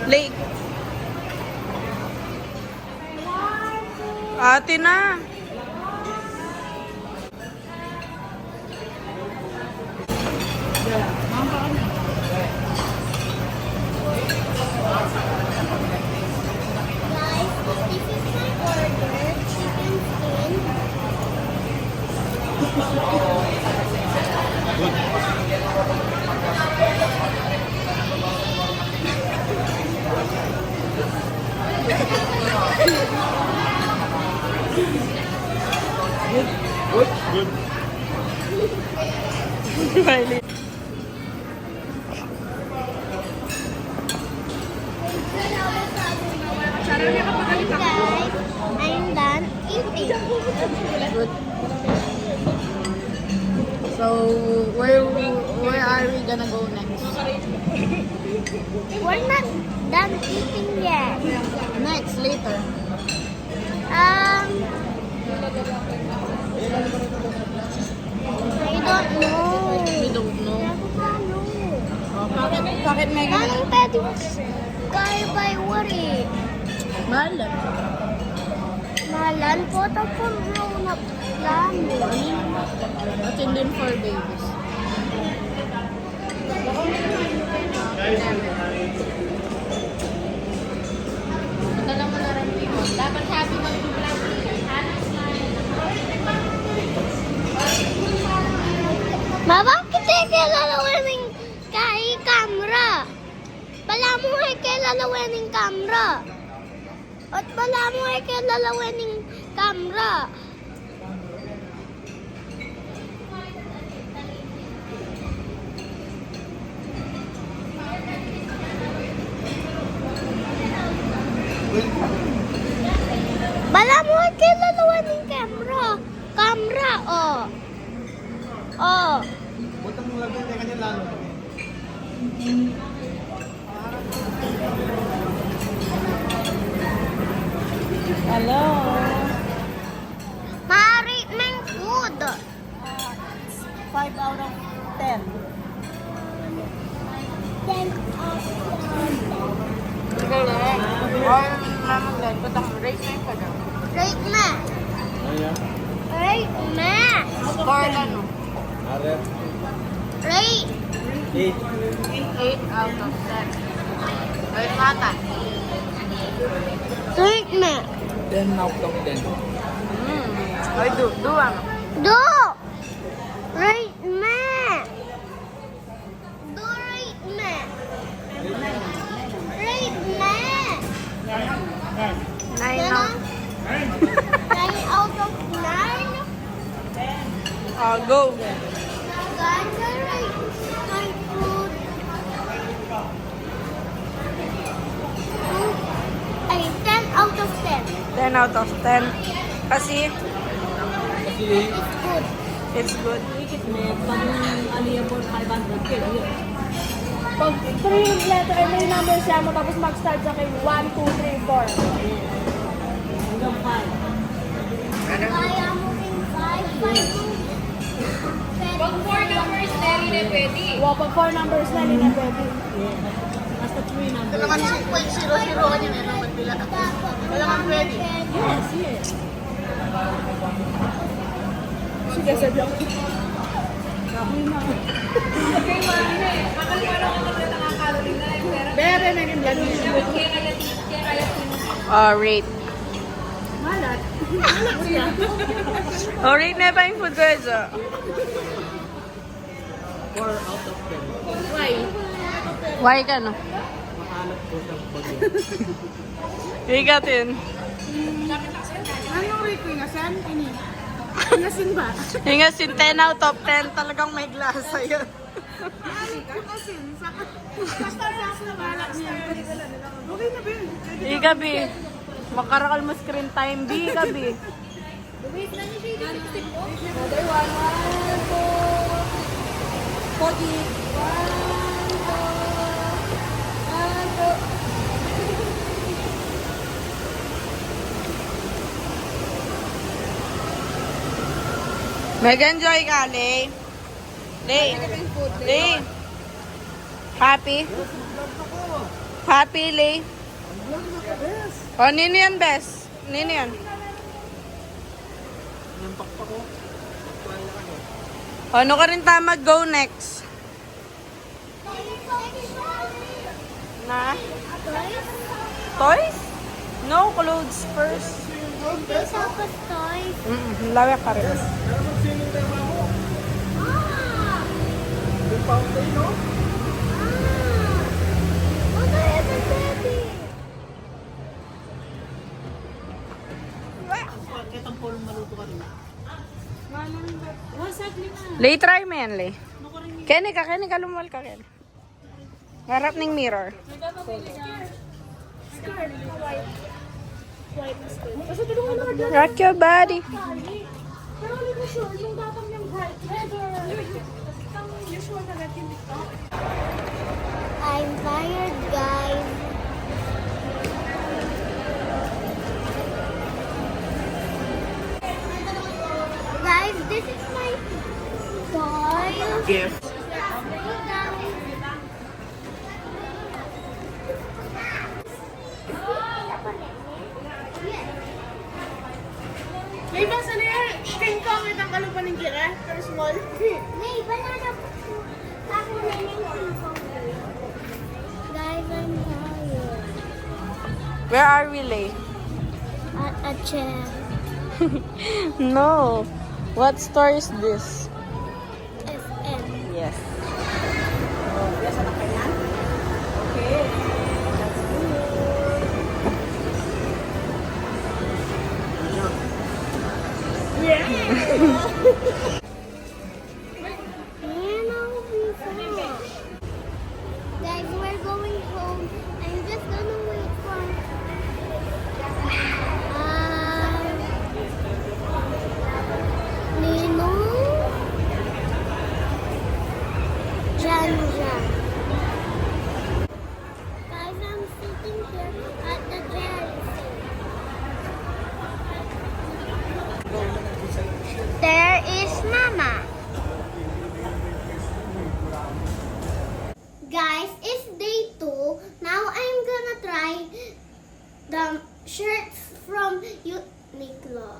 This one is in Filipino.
Lake. Ate na. Guys, this is my order. Chicken skin. Good. Riley. Guys, I'm done eating. Good. So, where are we gonna go next? We're not done eating yet. Next, later. I don't know. We don't know. Ano? Oh, bakit Megan? Anong pwede kaya by what eh? Mahal lang. Malan po, tapos grown up yan. But din for babies. Dala mo na rin dito. Dapat happy Ma, bakit kaya lalawin ng camera? Bala mo kaya lalawin ng camera. At bala mo kaya lalawin ng camera. Bala mo kaya lalawin ng camera. Camera, oh. Oh. Punta mo lang din kanya lalo. Hello. Ma-rate mo yung food. 5 out of 10. 10 out of 10. Sige lang. Or naman din. Patang rate na yung pala. Rate mo. Ayan. Rate mo. Score lang no? Are. Rate. 8. 8 out of 10. Ay, mata. Rate mo. 10 out of 10. Ay, do ano? Do. Rate mo. Do rate mo. Rate mo. 9 out. 9 out of 9. Go. Ganda rate my food. Ay, 10 out of 10. 10 out of 10. Kasi, It's good. it's good. Pag 3 letter, ay may number siya mo, tapos mag-start sa kayo 1, 2, 3, 4. Hanggang 5. Kaya mo rin 5. Pag 4 numbers na rin na pwede. Wow, pag 4 numbers na rin na pwede. Basta 3 numbers. Naman 6.00 kanyo na naman bila. Wala kang pwede. Yes, yes. Sige, sir, block. Sabi na. Okay, mami na eh. Makalimutan ko na nakakalorin na yung pera. Bere na yung blood rate. Malat. Malat siya. Rate na ba yung food guys? 4 out of 10. Why? Why ka no? Mahanap ko sa pag-ibig. Higatin. Anong rate ko nga? Saan? Ini? Inasin ba? Yung nga sin 10 out of 10 talagang may glasa yun. Asin. Basta na balak niya. Okay na ba yun? Igabi. Makarakal mo screen time. Di gabi. Wait na niya siya. Another one. 1, 2. 1, 2. Mag-enjoy ka, Lay. Lay. Lay. Happy? Hot pili. O, nino yan, bes? Nino yan? Yung pakpak ko. O, ano ka rin tama? Go next. Na? Toys? No, clothes first. Tapos toys. Lawak ka rin. Yung fountain, no? Bakit ang polong maluto ka rin? Lay, try mo yan, Lay. Kenny ka, lumuwal ka, Kenny. Harap ng mirror. Kasi tulungan naman dyan. Rock your body. Pero hindi ko sure, yung datang yung bright red or yung usual na red yung dito. I'm tired, guys. Guys, this is my toy. Gift. May basa na yan. King Kong itang kalupan ng gira. Pero small. May banana. Ako na yung ping-pong. Guys, I'm tired. Where are we, Lay? At a chair. No. What store is this? SM. Yes. Guys, we're going home. I'm just gonna wait for Nino, Jan. Guys, I'm sitting here at the chair. There is Mama. Guys, it's day 2. Now I'm gonna try the shirts from Uniqlo.